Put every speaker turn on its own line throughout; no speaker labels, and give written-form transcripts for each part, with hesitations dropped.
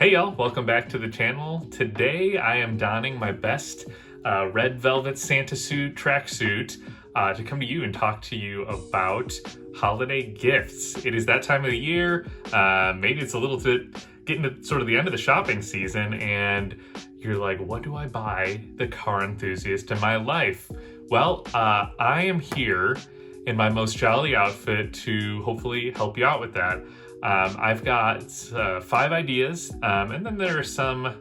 Hey y'all, welcome back to the channel. Today I am donning my best red velvet Santa suit tracksuit to come to you and talk to you about holiday gifts. It is that time of the year. Maybe it's a little bit getting to sort of the end of the shopping season and you're like, what do I buy the car enthusiast in my life? Well, I am here in my most jolly outfit to hopefully help you out with that. I've got 5 ideas, and then there are some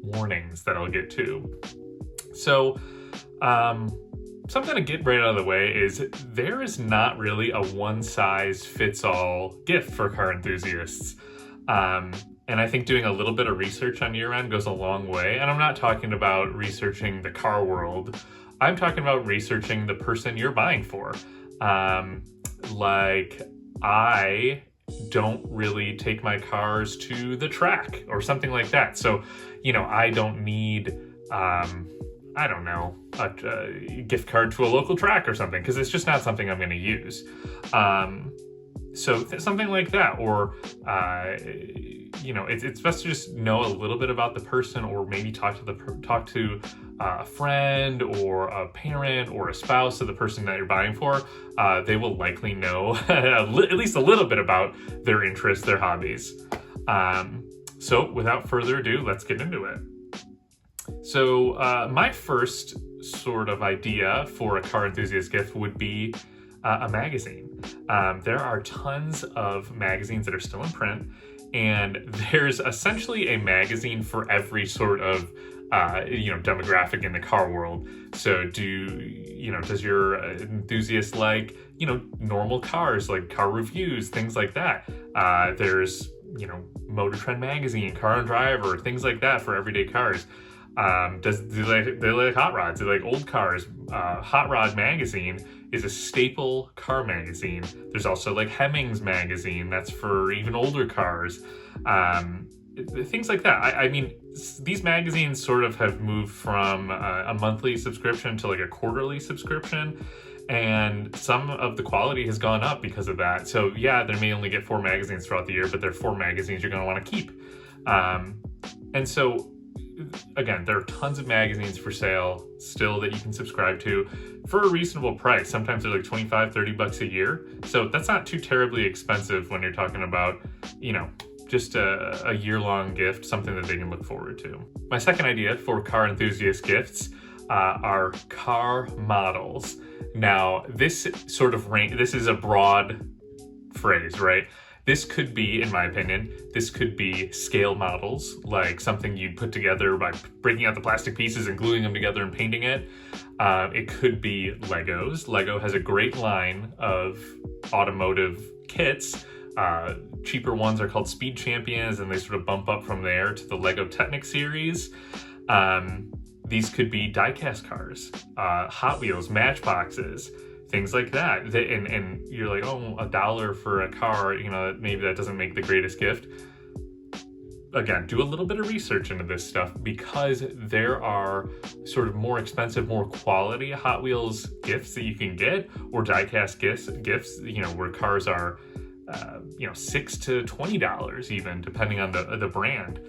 warnings that I'll get to. So, something to get right out of the way is there is not really a one-size-fits-all gift for car enthusiasts. And I think doing a little bit of research on your end goes a long way. And I'm not talking about researching the car world. I'm talking about researching the person you're buying for. I don't really take my cars to the track or something like that. So, I don't need, a gift card to a local track or something, because it's just not something I'm going to use. Something like that, or, it's best to just know a little bit about the person, or maybe talk to a friend or a parent or a spouse of the person that you're buying for. They will likely know at least a little bit about their interests, their hobbies. So without further ado, let's get into it. So my first sort of idea for a car enthusiast gift would be a magazine. There are tons of magazines that are still in print, and there's essentially a magazine for every sort of demographic in the car world. So does your enthusiast like, normal cars, like car reviews, things like that? There's, Motor Trend magazine, Car and Driver, things like that for everyday cars. Do they like hot rods? Do they like old cars? Hot Rod magazine is a staple car magazine. There's also like Hemmings magazine, that's for even older cars. Things like that. I mean, these magazines sort of have moved from a monthly subscription to like a quarterly subscription, and some of the quality has gone up because of that. So yeah, they may only get 4 magazines throughout the year, but they're 4 magazines you're going to want to keep. And so again, there are tons of magazines for sale still that you can subscribe to for a reasonable price. Sometimes they're like $25-30 a year. So that's not too terribly expensive when you're talking about, just a year-long gift, something that they can look forward to. My second idea for car enthusiast gifts are car models. Now, this is a broad phrase, right? This could be, in my opinion, scale models, like something you'd put together by breaking out the plastic pieces and gluing them together and painting it. It could be Legos. Lego has a great line of automotive kits. Cheaper ones are called Speed Champions, and they sort of bump up from there to the Lego Technic series. These could be die-cast cars, Hot Wheels, Matchboxes, things like that. And you're like, oh, $1 for a car, maybe that doesn't make the greatest gift. Again, do a little bit of research into this stuff, because there are sort of more expensive, more quality Hot Wheels gifts that you can get, or die-cast gifts, where cars are $6 to $20 even, depending on the brand.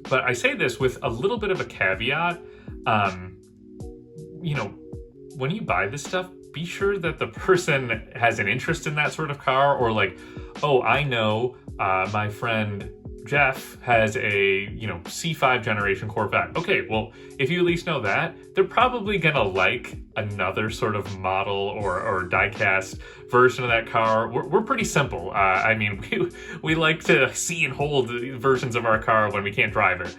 But I say this with a little bit of a caveat. When you buy this stuff, be sure that the person has an interest in that sort of car, or like, oh, I know my friend Jeff has a, C5 generation Corvette. Okay, well, if you at least know that, they're probably gonna like another sort of model or die-cast version of that car. We're pretty simple. We like to see and hold versions of our car when we can't drive it.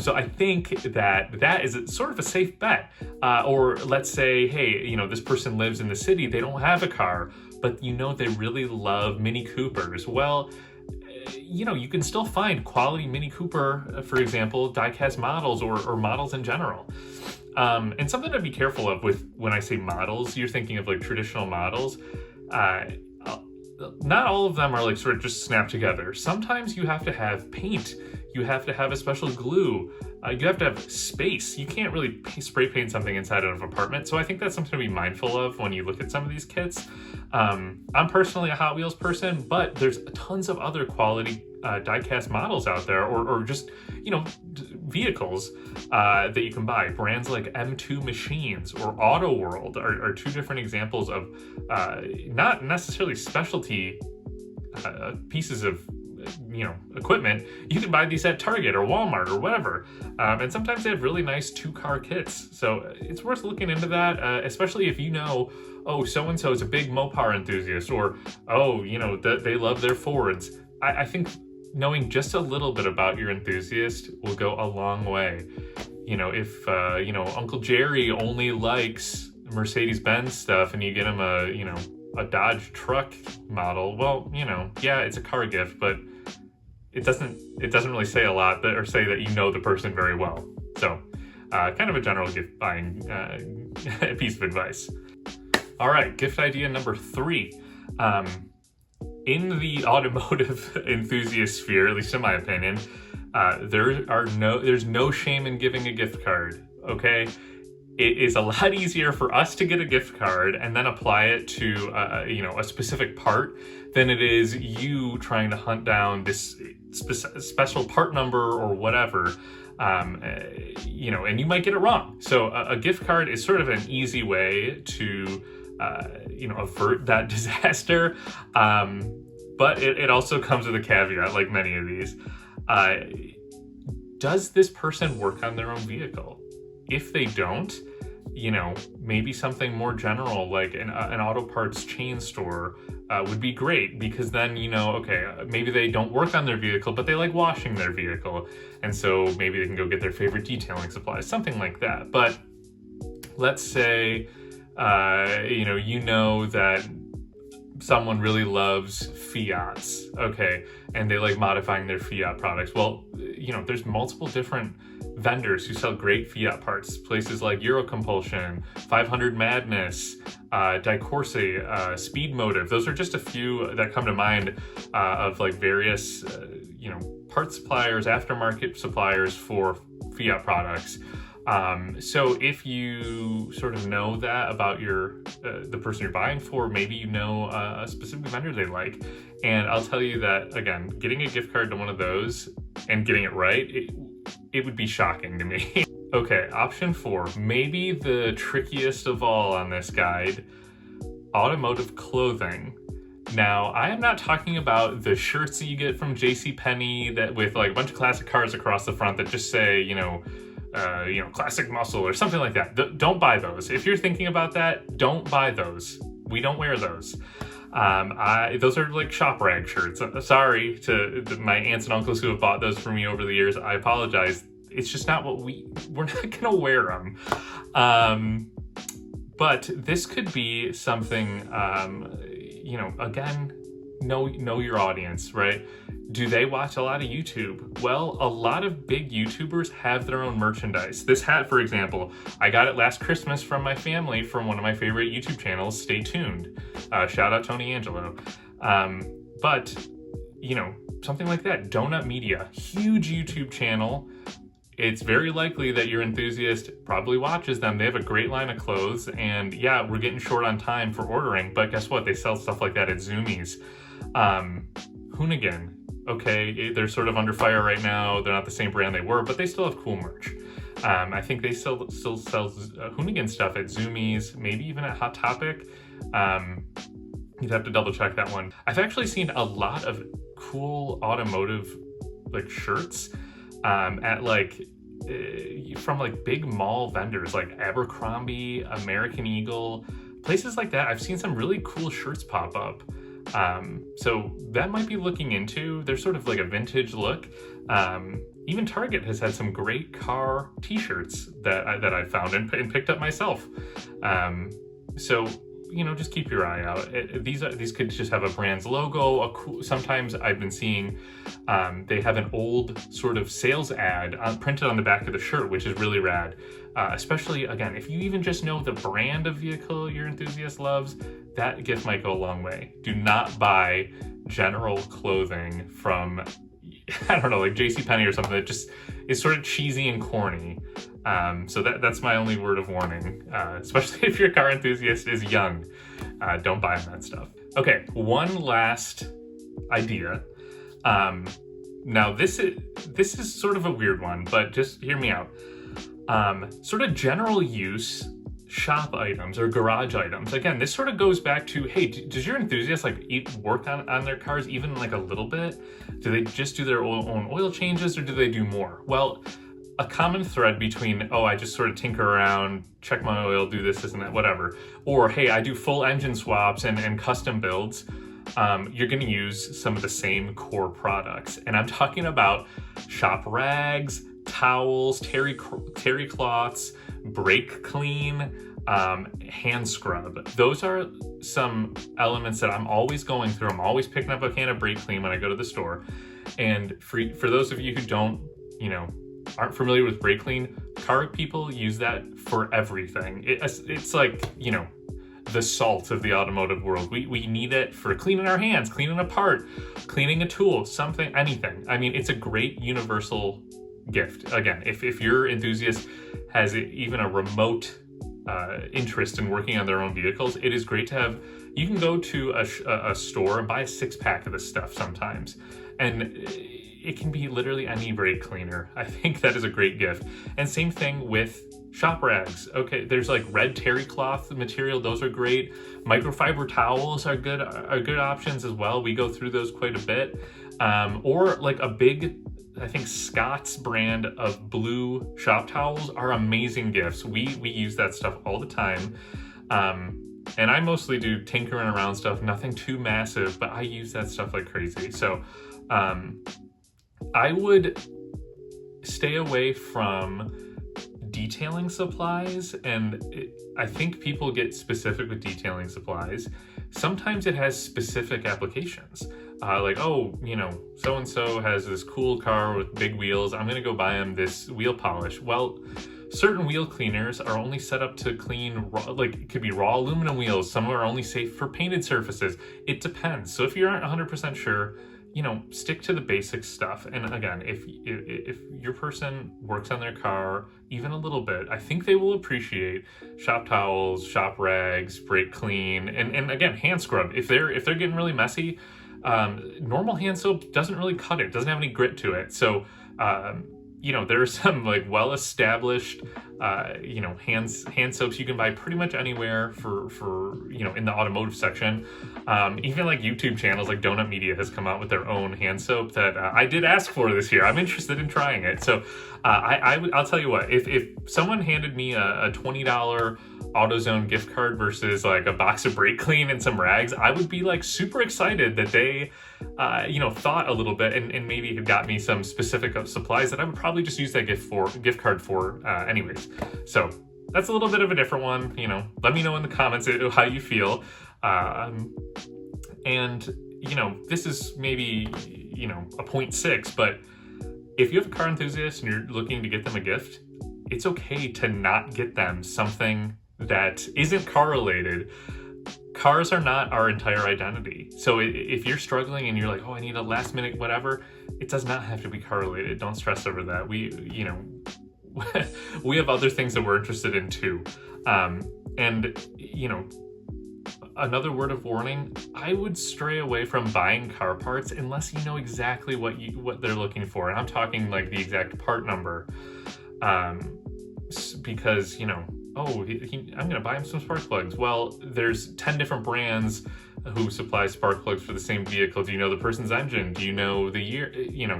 So I think that is sort of a safe bet. Or let's say, hey, this person lives in the city, they don't have a car, but they really love Mini Coopers. Well, you can still find quality Mini Cooper, for example, die-cast models or models in general. And something to be careful of with when I say models, you're thinking of like traditional models. Not all of them are like sort of just snapped together. Sometimes you have to have paint. You have to have a special glue. You have to have space. You can't really spray paint something inside of an apartment. So I think that's something to be mindful of when you look at some of these kits. I'm personally a Hot Wheels person, but there's tons of other quality die-cast models out there, or just, vehicles that you can buy. Brands like M2 Machines or Auto World are two different examples of not necessarily specialty pieces of equipment. You can buy these at Target or Walmart or whatever, and sometimes they have really nice 2-car kits, so it's worth looking into that, especially if so and so is a big Mopar enthusiast, or they love their Fords. I think knowing just a little bit about your enthusiast will go a long way. If Uncle Jerry only likes Mercedes-Benz stuff and you get him a Dodge truck model, well, it's a car gift, but it doesn't really say a lot, or say that the person very well. So kind of a general gift buying piece of advice. All right, gift idea number 3. In the automotive enthusiast sphere, at least in my opinion, there's no shame in giving a gift card, okay? It is a lot easier for us to get a gift card and then apply it to a specific part than it is you trying to hunt down this special part number or whatever, and you might get it wrong. So a gift card is sort of an easy way to avert that disaster, but it also comes with a caveat, like many of these. Does this person work on their own vehicle? If they don't, maybe something more general like an auto parts chain store would be great, because then, maybe they don't work on their vehicle, but they like washing their vehicle. And so maybe they can go get their favorite detailing supplies, something like that. But let's say, that someone really loves Fiats, okay, and they like modifying their Fiat products. Well, there's multiple different vendors who sell great Fiat parts. Places like Eurocompulsion, 500 Madness, Dicorsi, Speed Motive. Those are just a few that come to mind of like various, part suppliers, aftermarket suppliers for Fiat products. So if you sort of know that about the person you're buying for, maybe a specific vendor they like. And I'll tell you that, again, getting a gift card to one of those and getting it right, it would be shocking to me. Okay, option 4, maybe the trickiest of all on this guide, automotive clothing. Now, I am not talking about the shirts that you get from JCPenney that with like a bunch of classic cars across the front that just say, classic muscle or something like that. Don't buy those. If you're thinking about that, don't buy those. We don't wear those. Those are like shop rag shirts. Sorry to my aunts and uncles who have bought those for me over the years. I apologize. It's just not what we're not gonna wear them. But this could be something, again, know your audience, right? Do they watch a lot of YouTube? Well, a lot of big YouTubers have their own merchandise. This hat, for example, I got it last Christmas from my family from one of my favorite YouTube channels, Stay Tuned. Shout out Tony Angelo. But, something like that. Donut Media, huge YouTube channel. It's very likely that your enthusiast probably watches them. They have a great line of clothes, and yeah, we're getting short on time for ordering, but guess what? They sell stuff like that at Zoomies. Hoonigan, okay, they're sort of under fire right now. They're not the same brand they were, but they still have cool merch. I think they still sell Hoonigan stuff at Zoomies, maybe even at Hot Topic. You'd have to double check that one. I've actually seen a lot of cool automotive like shirts at from like big mall vendors like Abercrombie, American Eagle, places like that. I've seen some really cool shirts pop up. So that might be looking into. There's sort of like a vintage look. Even Target has had some great car t-shirts that I found and picked up myself. So just keep your eye out. These could just have a brand's logo. Sometimes I've been seeing they have an old sort of sales ad printed on the back of the shirt, which is really rad. Especially, again, if you even just know the brand of vehicle your enthusiast loves, that gift might go a long way. Do not buy general clothing from, I don't know, like JCPenney or something that just is sort of cheesy and corny. So that's my only word of warning, especially if your car enthusiast is young. Don't buy that stuff. Okay, one last idea. Now this is sort of a weird one, but just hear me out. Sort of general use shop items or garage items. Again, this sort of goes back to, hey, does your enthusiast like work on their cars even like a little bit? Do they just do their own oil changes, or do they do more? Well, a common thread between, oh, I just sort of tinker around, check my oil, do this and that, whatever, or hey, I do full engine swaps and custom builds, you're going to use some of the same core products. And I'm talking about shop rags, towels, terry cloths, brake clean, hand scrub. Those are some elements that I'm always going through. I'm always picking up a can of brake clean when I go to the store. And for those of you who don't, aren't familiar with brake clean, car people use that for everything. It's like, the salt of the automotive world. We need it for cleaning our hands, cleaning a part, cleaning a tool, something, anything. I mean, it's a great universal gift. Again, if your enthusiast has even a remote interest in working on their own vehicles, it is great to have. You can go to a store and buy a 6-pack of this stuff sometimes, and it can be literally any brake cleaner. I think that is a great gift. And same thing with shop rags. Okay, there's like red terry cloth material. Those are great. Microfiber towels are good options as well. We go through those quite a bit. Or like a big, I think Scott's brand of blue shop towels are amazing gifts. We use that stuff all the time. And I mostly do tinkering around stuff, nothing too massive, but I use that stuff like crazy. So I would stay away from detailing supplies, and I think people get specific with detailing supplies. Sometimes it has specific applications. Like, oh, so-and-so has this cool car with big wheels. I'm going to go buy him this wheel polish. Well, certain wheel cleaners are only set up to clean, it could be raw aluminum wheels. Some are only safe for painted surfaces. It depends. So if you aren't 100% sure, stick to the basic stuff. And again, if your person works on their car even a little bit, I think they will appreciate shop towels, shop rags, brake clean, and again, hand scrub. If they're getting really messy, normal hand soap doesn't really cut it. Doesn't have any grit to it. So there are some like well-established, hand soaps you can buy pretty much anywhere for in the automotive section. Even like YouTube channels like Donut Media has come out with their own hand soap that I did ask for this year. I'm interested in trying it. So I'll tell you what, if someone handed me a $20 AutoZone gift card versus like a box of brake clean and some rags, I would be like super excited that they thought a little bit and maybe have got me some specific supplies that I would probably just use that gift card for anyways. So that's a little bit of a different one. Let me know in the comments how you feel. And this is maybe a 0.6, but if you have a car enthusiast and you're looking to get them a gift, it's okay to not get them something that isn't car related. Cars are not our entire identity. So if you're struggling and you're like, oh, I need a last minute whatever, it does not have to be car related. Don't stress over that. We have other things that we're interested in too. Another word of warning, I would stray away from buying car parts unless you know exactly what they're looking for. And I'm talking like the exact part number. Because, I'm going to buy him some spark plugs. Well, there's 10 different brands who supply spark plugs for the same vehicle. Do you know the person's engine? Do you know the year?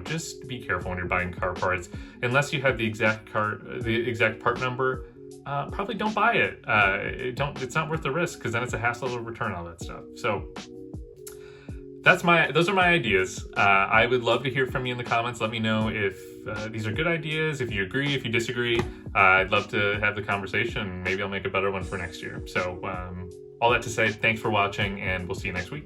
Just be careful when you're buying car parts. Unless you have the exact part number, probably don't buy it. It's not worth the risk, because then it's a hassle to return all that stuff. So those are my ideas. I would love to hear from you in the comments. Let me know if these are good ideas, if you agree, if you disagree. I'd love to have the conversation. Maybe I'll make a better one for next year. So all that to say, thanks for watching, and we'll see you next week.